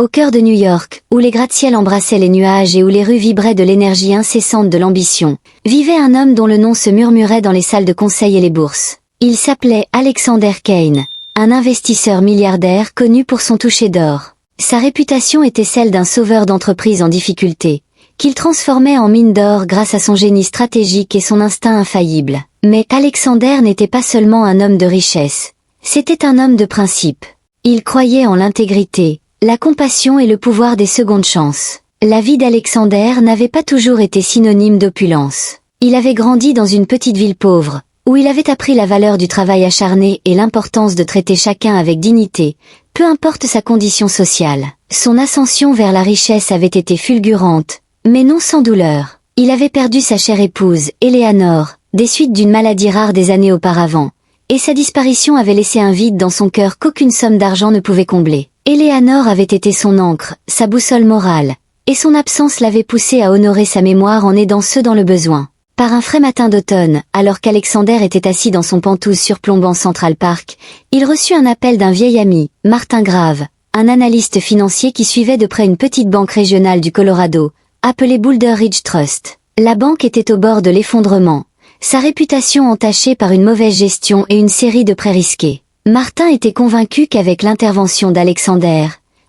Au cœur de New York, où les gratte-ciels embrassaient les nuages et où les rues vibraient de l'énergie incessante de l'ambition, vivait un homme dont le nom se murmurait dans les salles de conseil et les bourses. Il s'appelait Alexander Kane, un investisseur milliardaire connu pour son toucher d'or. Sa réputation était celle d'un sauveur d'entreprises en difficulté, qu'il transformait en mine d'or grâce à son génie stratégique et son instinct infaillible. Mais Alexander n'était pas seulement un homme de richesse, c'était un homme de principe. Il croyait en l'intégrité, la compassion et le pouvoir des secondes chances. La vie d'Alexander n'avait pas toujours été synonyme d'opulence. Il avait grandi dans une petite ville pauvre, où il avait appris la valeur du travail acharné et l'importance de traiter chacun avec dignité, peu importe sa condition sociale. Son ascension vers la richesse avait été fulgurante, mais non sans douleur. Il avait perdu sa chère épouse, Eleanor, des suites d'une maladie rare des années auparavant, et sa disparition avait laissé un vide dans son cœur qu'aucune somme d'argent ne pouvait combler. Eleanor avait été son ancre, sa boussole morale, et son absence l'avait poussé à honorer sa mémoire en aidant ceux dans le besoin. Par un frais matin d'automne, alors qu'Alexander était assis dans son pentouse surplombant Central Park, il reçut un appel d'un vieil ami, Martin Grave, un analyste financier qui suivait de près une petite banque régionale du Colorado, appelée Boulder Ridge Trust. La banque était au bord de l'effondrement, sa réputation entachée par une mauvaise gestion et une série de prêts risqués. Martin était convaincu qu'avec l'intervention d'Alexander,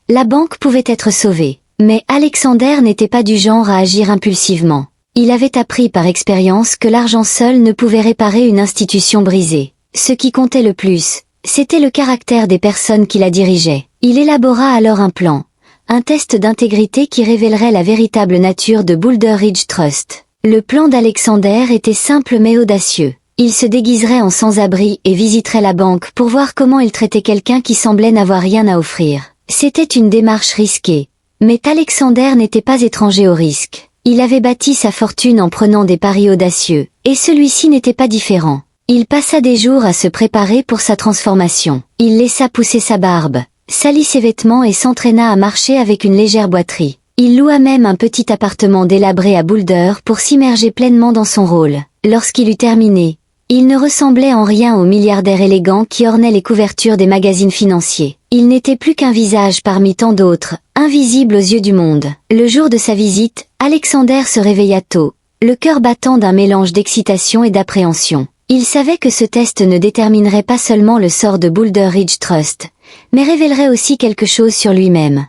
la banque pouvait être sauvée. Mais Alexander n'était pas du genre à agir impulsivement. Il avait appris par expérience que l'argent seul ne pouvait réparer une institution brisée. Ce qui comptait le plus, c'était le caractère des personnes qui la dirigeaient. Il élabora alors un plan, un test d'intégrité qui révélerait la véritable nature de Boulder Ridge Trust. Le plan d'Alexander était simple mais audacieux. Il se déguiserait en sans-abri et visiterait la banque pour voir comment il traitait quelqu'un qui semblait n'avoir rien à offrir. C'était une démarche risquée. Mais Alexander n'était pas étranger au risque. Il avait bâti sa fortune en prenant des paris audacieux, et celui-ci n'était pas différent. Il passa des jours à se préparer pour sa transformation. Il laissa pousser sa barbe, salit ses vêtements et s'entraîna à marcher avec une légère boiterie. Il loua même un petit appartement délabré à Boulder pour s'immerger pleinement dans son rôle. Lorsqu'il eut terminé, il ne ressemblait en rien au milliardaire élégant qui ornait les couvertures des magazines financiers. Il n'était plus qu'un visage parmi tant d'autres, invisible aux yeux du monde. Le jour de sa visite, Alexander se réveilla tôt, le cœur battant d'un mélange d'excitation et d'appréhension. Il savait que ce test ne déterminerait pas seulement le sort de Boulder Ridge Trust, mais révélerait aussi quelque chose sur lui-même.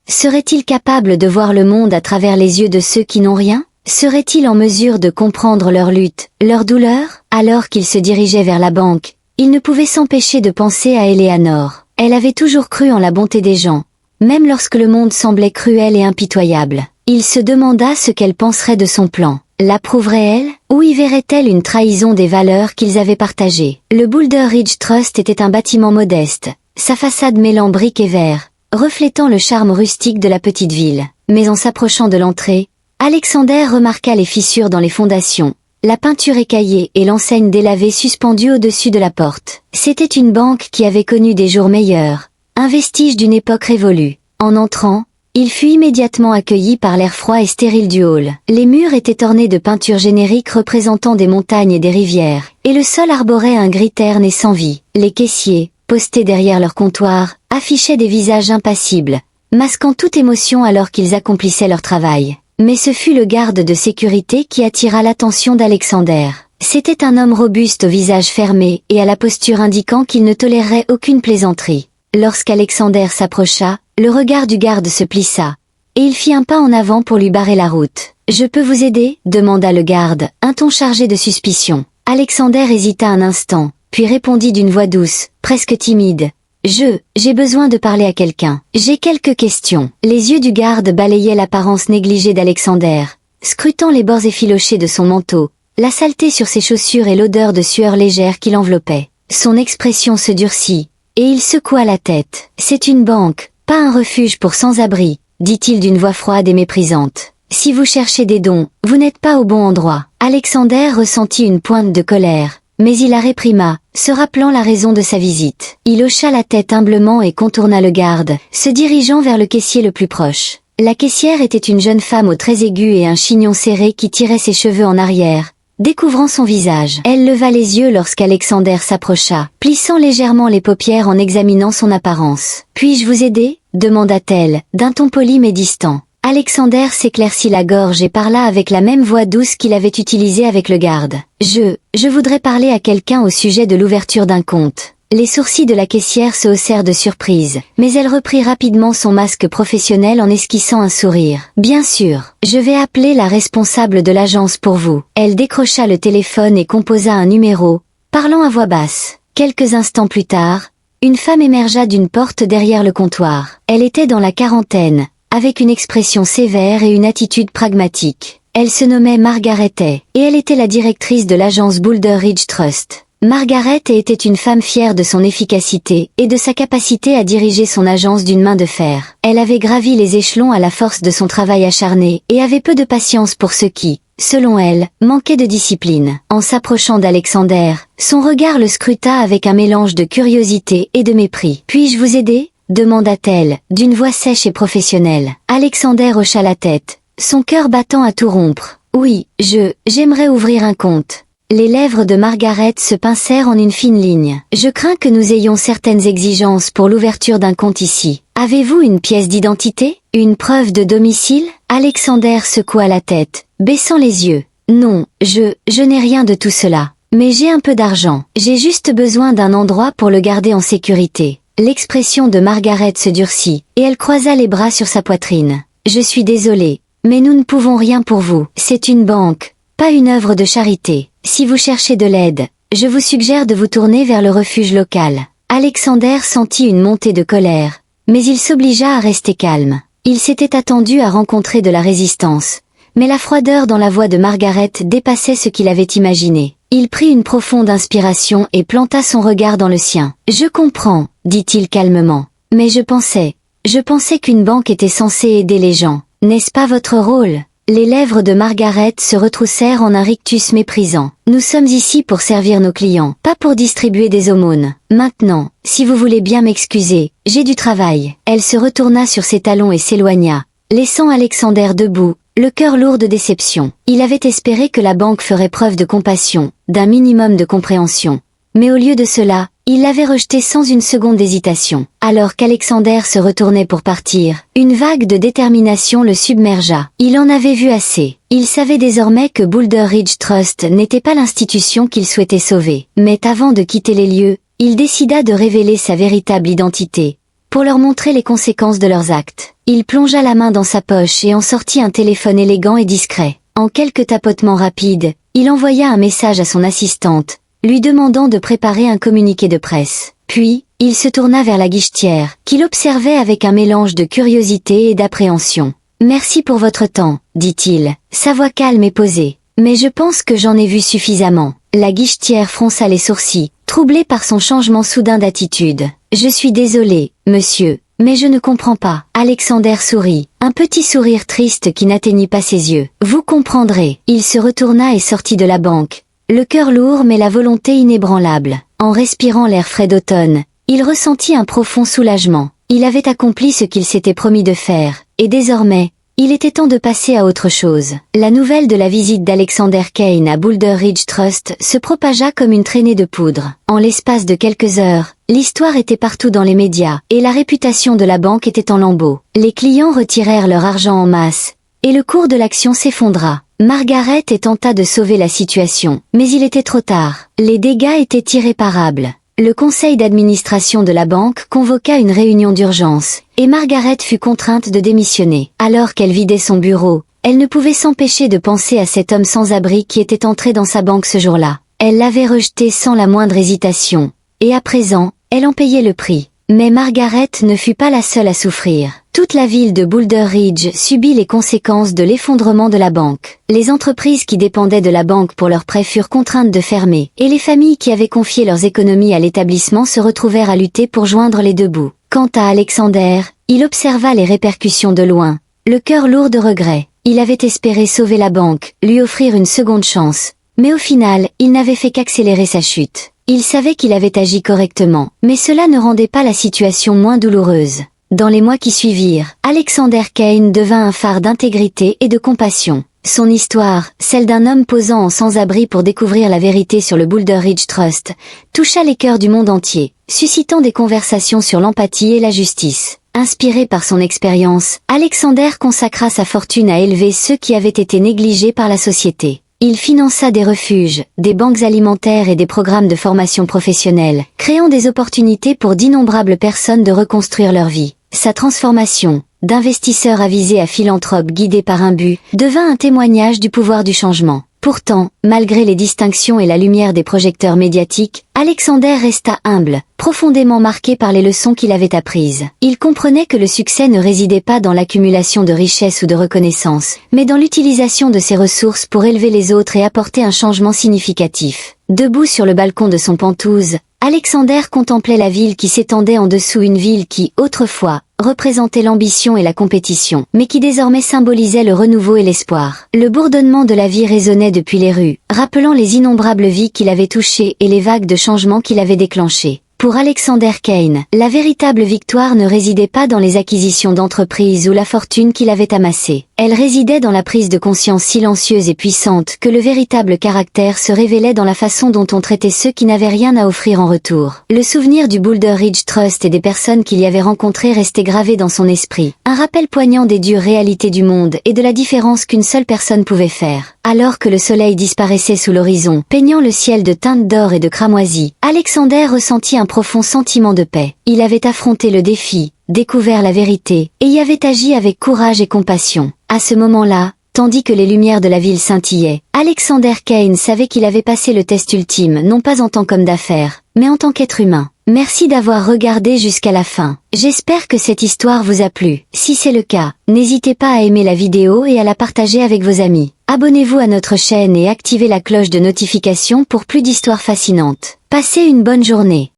Serait-il capable de voir le monde à travers les yeux de ceux qui n'ont rien ? Serait-il en mesure de comprendre leur lutte, leur douleur ? Alors qu'il se dirigeait vers la banque, il ne pouvait s'empêcher de penser à Eleanor. Elle avait toujours cru en la bonté des gens, même lorsque le monde semblait cruel et impitoyable. Il se demanda ce qu'elle penserait de son plan. L'approuverait-elle, ou y verrait-elle une trahison des valeurs qu'ils avaient partagées ? Le Boulder Ridge Trust était un bâtiment modeste, sa façade mêlant briques et verre, reflétant le charme rustique de la petite ville. Mais en s'approchant de l'entrée, Alexander remarqua les fissures dans les fondations, la peinture écaillée et l'enseigne délavée suspendue au-dessus de la porte. C'était une banque qui avait connu des jours meilleurs, un vestige d'une époque révolue. En entrant, il fut immédiatement accueilli par l'air froid et stérile du hall. Les murs étaient ornés de peintures génériques représentant des montagnes et des rivières, et le sol arborait un gris terne et sans vie. Les caissiers, postés derrière leur comptoir, affichaient des visages impassibles, masquant toute émotion alors qu'ils accomplissaient leur travail. Mais ce fut le garde de sécurité qui attira l'attention d'Alexander. C'était un homme robuste au visage fermé et à la posture indiquant qu'il ne tolérerait aucune plaisanterie. Lorsqu'Alexander s'approcha, le regard du garde se plissa, et il fit un pas en avant pour lui barrer la route. « Je peux vous aider ?» demanda le garde, un ton chargé de suspicion. Alexander hésita un instant, puis répondit d'une voix douce, presque timide. J'ai besoin de parler à quelqu'un. J'ai quelques questions. » Les yeux du garde balayaient l'apparence négligée d'Alexander, scrutant les bords effilochés de son manteau, la saleté sur ses chaussures et l'odeur de sueur légère qui l'enveloppait. Son expression se durcit, et il secoua la tête. « C'est une banque, pas un refuge pour sans-abri, » dit-il d'une voix froide et méprisante. « Si vous cherchez des dons, vous n'êtes pas au bon endroit. » Alexander ressentit une pointe de colère, mais il la réprima, se rappelant la raison de sa visite. Il hocha la tête humblement et contourna le garde, se dirigeant vers le caissier le plus proche. La caissière était une jeune femme aux traits aigus et un chignon serré qui tirait ses cheveux en arrière, découvrant son visage. Elle leva les yeux lorsqu'Alexander s'approcha, plissant légèrement les paupières en examinant son apparence. « Puis-je vous aider ?» demanda-t-elle, d'un ton poli mais distant. Alexander s'éclaircit la gorge et parla avec la même voix douce qu'il avait utilisée avec le garde. « Je voudrais parler à quelqu'un au sujet de l'ouverture d'un compte. » Les sourcils de la caissière se haussèrent de surprise, mais elle reprit rapidement son masque professionnel en esquissant un sourire. « Bien sûr, je vais appeler la responsable de l'agence pour vous. » Elle décrocha le téléphone et composa un numéro, parlant à voix basse. Quelques instants plus tard, une femme émergea d'une porte derrière le comptoir. Elle était dans la quarantaine, avec une expression sévère et une attitude pragmatique. Elle se nommait Margaret Hay, et elle était la directrice de l'agence Boulder Ridge Trust. Margaret était une femme fière de son efficacité et de sa capacité à diriger son agence d'une main de fer. Elle avait gravi les échelons à la force de son travail acharné et avait peu de patience pour ceux qui, selon elle, manquaient de discipline. En s'approchant d'Alexander, son regard le scruta avec un mélange de curiosité et de mépris. « Puis-je vous aider ?» demanda-t-elle, d'une voix sèche et professionnelle. Alexander hocha la tête, son cœur battant à tout rompre. « Oui, j'aimerais ouvrir un compte. » Les lèvres de Margaret se pincèrent en une fine ligne. « Je crains que nous ayons certaines exigences pour l'ouverture d'un compte ici. Avez-vous une pièce d'identité? Une preuve de domicile ?» Alexander secoua la tête, baissant les yeux. « Non, je n'ai rien de tout cela. Mais j'ai un peu d'argent. J'ai juste besoin d'un endroit pour le garder en sécurité. » L'expression de Margaret se durcit, et elle croisa les bras sur sa poitrine. « Je suis désolée, mais nous ne pouvons rien pour vous. C'est une banque, pas une œuvre de charité. Si vous cherchez de l'aide, je vous suggère de vous tourner vers le refuge local. » Alexander sentit une montée de colère, mais il s'obligea à rester calme. Il s'était attendu à rencontrer de la résistance, mais la froideur dans la voix de Margaret dépassait ce qu'il avait imaginé. Il prit une profonde inspiration et planta son regard dans le sien. « Je comprends, » dit-il calmement. « Mais je pensais qu'une banque était censée aider les gens. N'est-ce pas votre rôle ?» Les lèvres de Margaret se retroussèrent en un rictus méprisant. « Nous sommes ici pour servir nos clients, pas pour distribuer des aumônes. Maintenant, si vous voulez bien m'excuser, j'ai du travail. » Elle se retourna sur ses talons et s'éloigna, laissant Alexander debout, le cœur lourd de déception. Il avait espéré que la banque ferait preuve de compassion, d'un minimum de compréhension. Mais au lieu de cela, il l'avait rejeté sans une seconde d'hésitation. Alors qu'Alexander se retournait pour partir, une vague de détermination le submergea. Il en avait vu assez. Il savait désormais que Boulder Ridge Trust n'était pas l'institution qu'il souhaitait sauver. Mais avant de quitter les lieux, il décida de révéler sa véritable identité, pour leur montrer les conséquences de leurs actes. Il plongea la main dans sa poche et en sortit un téléphone élégant et discret. En quelques tapotements rapides, il envoya un message à son assistante, lui demandant de préparer un communiqué de presse. Puis, il se tourna vers la guichetière, qui l'observait avec un mélange de curiosité et d'appréhension. « Merci pour votre temps, » dit-il, sa voix calme et posée. « Mais je pense que j'en ai vu suffisamment. » La guichetière fronça les sourcils, troublée par son changement soudain d'attitude. « Je suis désolée, monsieur, mais je ne comprends pas. » Alexander sourit, un petit sourire triste qui n'atteignit pas ses yeux. « Vous comprendrez. » Il se retourna et sortit de la banque, le cœur lourd mais la volonté inébranlable. En respirant l'air frais d'automne, il ressentit un profond soulagement. Il avait accompli ce qu'il s'était promis de faire, et désormais, il était temps de passer à autre chose. La nouvelle de la visite d'Alexander Kane à Boulder Ridge Trust se propagea comme une traînée de poudre. En l'espace de quelques heures, l'histoire était partout dans les médias, et la réputation de la banque était en lambeaux. Les clients retirèrent leur argent en masse, et le cours de l'action s'effondra. Margaret tenta de sauver la situation, mais il était trop tard. Les dégâts étaient irréparables. Le conseil d'administration de la banque convoqua une réunion d'urgence, et Margaret fut contrainte de démissionner. Alors qu'elle vidait son bureau, elle ne pouvait s'empêcher de penser à cet homme sans abri qui était entré dans sa banque ce jour-là. Elle l'avait rejeté sans la moindre hésitation, et à présent, elle en payait le prix. Mais Margaret ne fut pas la seule à souffrir. Toute la ville de Boulder Ridge subit les conséquences de l'effondrement de la banque. Les entreprises qui dépendaient de la banque pour leurs prêts furent contraintes de fermer, et les familles qui avaient confié leurs économies à l'établissement se retrouvèrent à lutter pour joindre les deux bouts. Quant à Alexander, il observa les répercussions de loin, le cœur lourd de regrets. Il avait espéré sauver la banque, lui offrir une seconde chance, mais au final, il n'avait fait qu'accélérer sa chute. Il savait qu'il avait agi correctement, mais cela ne rendait pas la situation moins douloureuse. Dans les mois qui suivirent, Alexander Kane devint un phare d'intégrité et de compassion. Son histoire, celle d'un homme posant en sans-abri pour découvrir la vérité sur le Boulder Ridge Trust, toucha les cœurs du monde entier, suscitant des conversations sur l'empathie et la justice. Inspiré par son expérience, Alexander consacra sa fortune à élever ceux qui avaient été négligés par la société. Il finança des refuges, des banques alimentaires et des programmes de formation professionnelle, créant des opportunités pour d'innombrables personnes de reconstruire leur vie. Sa transformation, d'investisseur avisé à philanthrope guidé par un but, devint un témoignage du pouvoir du changement. Pourtant, malgré les distinctions et la lumière des projecteurs médiatiques, Alexander resta humble, profondément marqué par les leçons qu'il avait apprises. Il comprenait que le succès ne résidait pas dans l'accumulation de richesses ou de reconnaissance, mais dans l'utilisation de ses ressources pour élever les autres et apporter un changement significatif. Debout sur le balcon de son Penthouse, Alexander contemplait la ville qui s'étendait en dessous, une ville qui, autrefois, représentait l'ambition et la compétition, mais qui désormais symbolisait le renouveau et l'espoir. Le bourdonnement de la vie résonnait depuis les rues, rappelant les innombrables vies qu'il avait touchées et les vagues de changements qu'il avait déclenchées. Pour Alexander Kane, la véritable victoire ne résidait pas dans les acquisitions d'entreprises ou la fortune qu'il avait amassée. Elle résidait dans la prise de conscience silencieuse et puissante que le véritable caractère se révélait dans la façon dont on traitait ceux qui n'avaient rien à offrir en retour. Le souvenir du Boulder Ridge Trust et des personnes qu'il y avait rencontrées restait gravé dans son esprit. Un rappel poignant des dures réalités du monde et de la différence qu'une seule personne pouvait faire. Alors que le soleil disparaissait sous l'horizon, peignant le ciel de teintes d'or et de cramoisie, Alexander ressentit un profond sentiment de paix. Il avait affronté le défi, découvert la vérité, et y avait agi avec courage et compassion. À ce moment-là, tandis que les lumières de la ville scintillaient, Alexander Kane savait qu'il avait passé le test ultime, non pas en tant qu'homme d'affaires, mais en tant qu'être humain. Merci d'avoir regardé jusqu'à la fin. J'espère que cette histoire vous a plu. Si c'est le cas, n'hésitez pas à aimer la vidéo et à la partager avec vos amis. Abonnez-vous à notre chaîne et activez la cloche de notification pour plus d'histoires fascinantes. Passez une bonne journée.